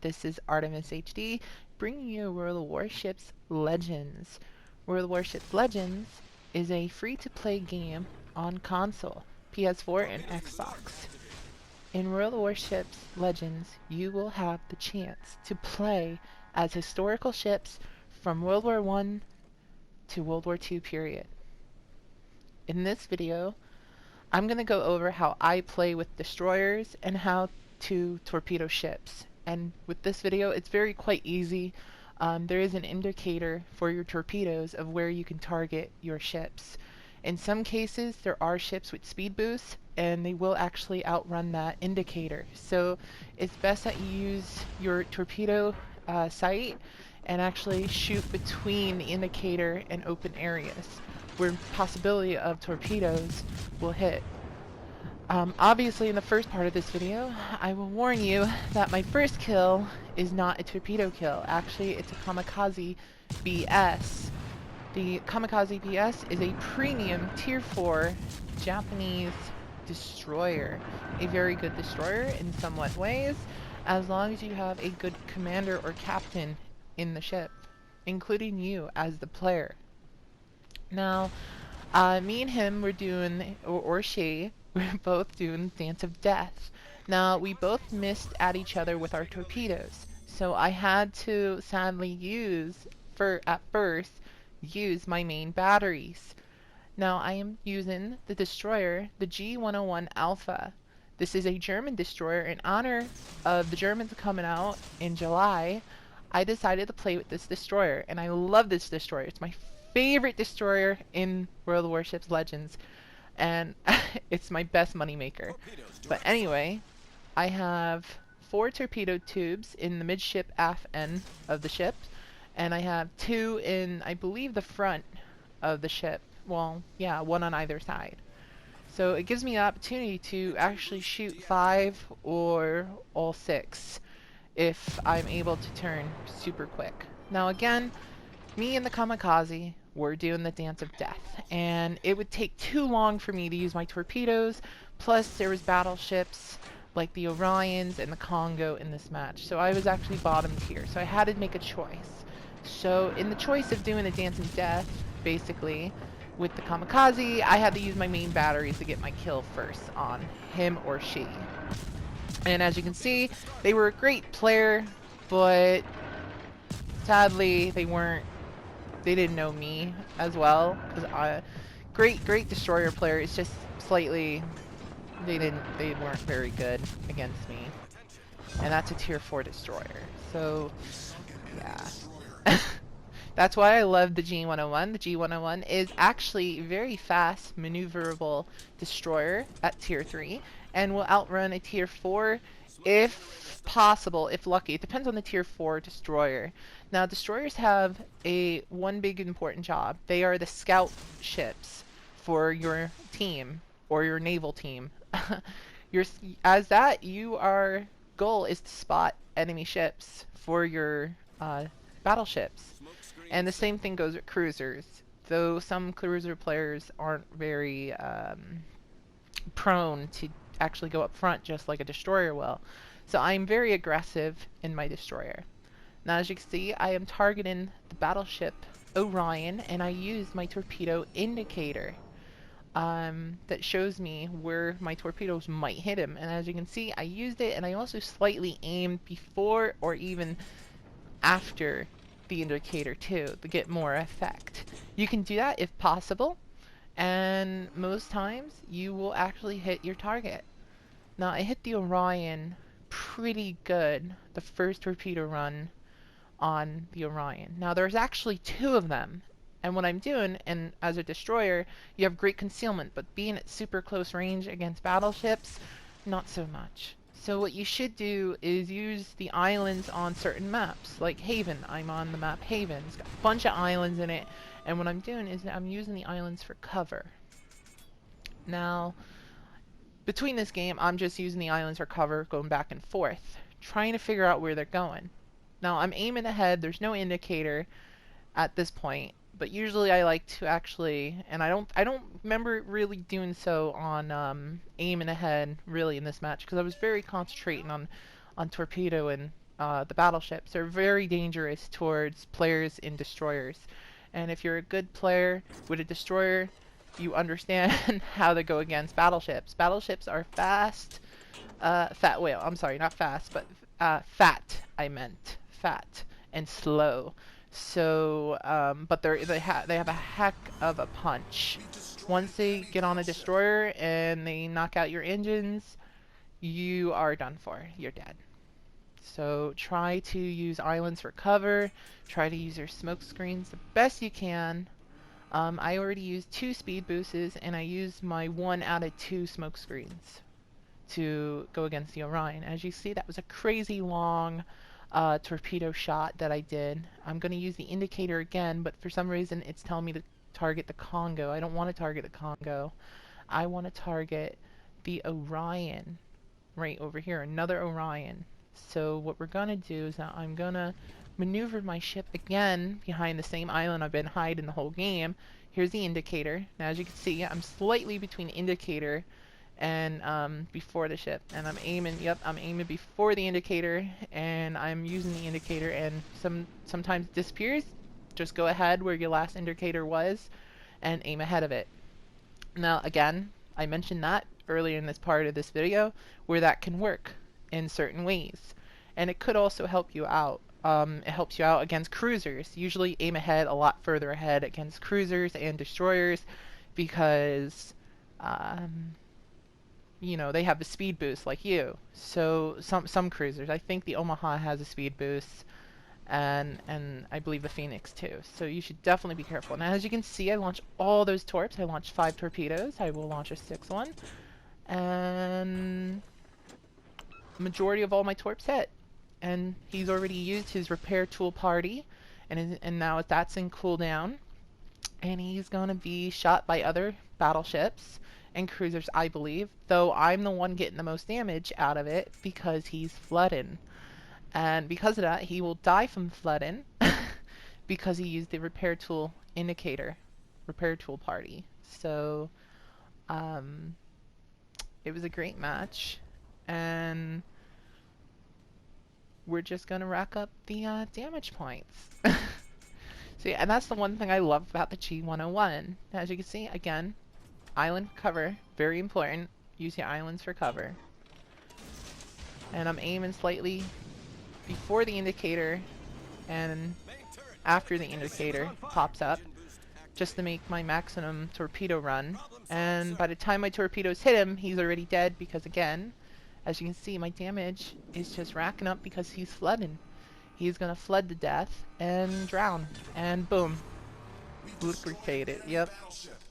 This is Artemis HD, bringing you World of Warships Legends. World of Warships Legends is a free-to-play game on console, PS4 and Xbox. In World of Warships Legends, you will have the chance to play as historical ships from World War I to World War II period. In this video, I'm going to go over how I play with destroyers and how to torpedo ships. And with this video, it's quite easy. There is an indicator for your torpedoes of where you can target your ships. In some cases, there are ships with speed boosts, and they will actually outrun that indicator. So it's best that you use your torpedo sight and actually shoot between the indicator and open areas where possibility of torpedoes will hit. Obviously, in the first part of this video, I will warn you that my first kill is not a torpedo kill. Actually, it's a Kamikaze BS. The Kamikaze BS is a premium Tier 4 Japanese destroyer. A very good destroyer in somewhat ways, as long as you have a good commander or captain in the ship, including you as the player. Now, me and him were doing, or she, we're both doing Dance of Death. Now, we both missed at each other with our torpedoes, so I had to sadly use my main batteries. Now, I am using the destroyer, the G101 Alpha. This is a German destroyer. In honor of the Germans coming out in July, I decided to play with this destroyer, and I love this destroyer. It's my favorite destroyer in World of Warships Legends, and it's my best moneymaker. But anyway, I have 4 torpedo tubes in the midship aft end of the ship, and I have 2 in, I believe, the front of the ship. Well, yeah, 1 on either side. So it gives me the opportunity to actually shoot 5 or all 6 if I'm able to turn super quick. Now again, me and the Kamikaze were doing the Dance of Death, and it would take too long for me to use my torpedoes, plus there was battleships like the Orions and the Congo in this match, so I was actually bottom tier, so I had to make a choice. So in the choice of doing the Dance of Death, basically, with the Kamikaze, I had to use my main batteries to get my kill first on him or she. And as you can see, they were a great player, but sadly they didn't know me as well, because great destroyer player. It's just slightly they weren't very good against me, and that's a Tier 4 destroyer. So yeah, that's why I love the G101. The G101 is actually a very fast, maneuverable destroyer at Tier 3, and will outrun a Tier 4 if possible, if lucky. It depends on the Tier 4 destroyer. Now, destroyers have one big important job. They are the scout ships for your team, or your naval team. Your goal is to spot enemy ships for your battleships. And the same thing goes with cruisers, though some cruiser players aren't very prone to actually go up front just like a destroyer will. So I'm very aggressive in my destroyer. Now, as you can see, I am targeting the battleship Orion, and I use my torpedo indicator that shows me where my torpedoes might hit him. And as you can see, I used it, and I also slightly aimed before or even after the indicator too, to get more effect. You can do that if possible, and most times you will actually hit your target. Now, I hit the Orion pretty good the first torpedo run on the Orion. Now, there's actually 2 of them, and what I'm doing, and as a destroyer, you have great concealment, but being at super close range against battleships, not so much. So what you should do is use the islands on certain maps, like Haven. I'm on the map Haven. It's got a bunch of islands in it, and what I'm doing is I'm using the islands for cover. Now, between this game, I'm just using the islands for cover, going back and forth, trying to figure out where they're going. Now, I'm aiming ahead. There's no indicator at this point, but usually I like to actually, and I don't remember really doing so on aiming ahead really in this match, because I was very concentrating on Torpedo and the battleships are very dangerous towards players in destroyers. And if you're a good player with a destroyer, you understand how to go against battleships. Battleships are fast, I'm sorry, not fast, but fat, I meant. Fat and slow. So, but they have a heck of a punch. Once they get on a destroyer and they knock out your engines, you are done for. You're dead. So try to use islands for cover. Try to use your smoke screens the best you can. I already used 2 speed boosts, and I used my 1 out of 2 smoke screens to go against the Orion. As you see, that was a crazy long torpedo shot that I did. I'm going to use the indicator again, but for some reason it's telling me to target the Congo. I don't want to target the Congo. I want to target the Orion right over here, another Orion. So what we're going to do is that I'm going to maneuver my ship again behind the same island I've been hiding the whole game. Here's the indicator. Now as you can see, I'm slightly between indicator and before the ship, and I'm aiming before the indicator, and I'm using the indicator, and sometimes it disappears. Just go ahead where your last indicator was and aim ahead of it. Now again, I mentioned that earlier in this part of this video, where that can work in certain ways, and it could also help you out. It helps you out against cruisers. Usually aim ahead, a lot further ahead against cruisers and destroyers, because you know, they have a speed boost like you. So some cruisers, I think the Omaha has a speed boost, and I believe the Phoenix too. So you should definitely be careful. Now as you can see, I launched all those torps. I launched 5 torpedoes. I will launch a 6th one, and majority of all my torps hit. And he's already used his repair tool party, and now that's in cooldown, and he's gonna be shot by other battleships and cruisers, I believe, though I'm the one getting the most damage out of it because he's flooding. And because of that, he will die from flooding because he used the repair tool indicator, repair tool party. So it was a great match, and we're just gonna rack up the damage points. So yeah, and that's the one thing I love about the G101. As you can see, again, island cover, very important. Use your islands for cover. And I'm aiming slightly before the indicator and after the indicator pops up, just to make my maximum torpedo run. And by the time my torpedoes hit him, he's already dead, because again, as you can see, my damage is just racking up because he's flooding. He's gonna flood to death and drown, and boom, lubricated. Yep,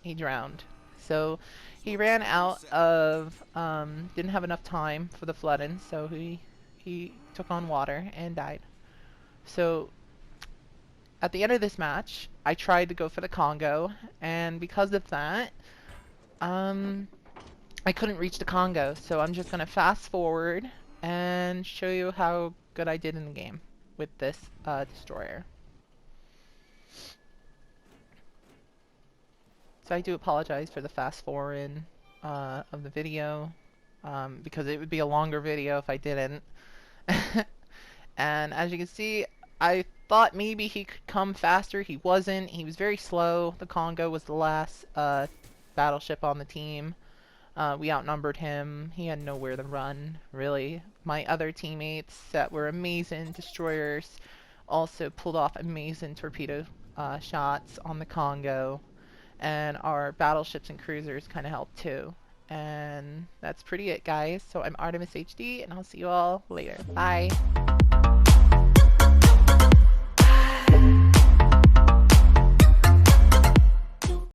he drowned. So he ran out of, didn't have enough time for the flooding, so he took on water and died. So at the end of this match, I tried to go for the Congo, and because of that, I couldn't reach the Congo. So I'm just gonna fast forward and show you how good I did in the game with this destroyer. So I do apologize for the fast forward of the video, because it would be a longer video if I didn't. And as you can see, I thought maybe he could come faster. He wasn't. He was very slow. The Congo was the last battleship on the team. We outnumbered him. He had nowhere to run, really. My other teammates that were amazing destroyers also pulled off amazing torpedo shots on the Congo. And our battleships and cruisers kind of helped too. And that's pretty it, guys. So I'm Artemis HD, and I'll see you all later. Bye!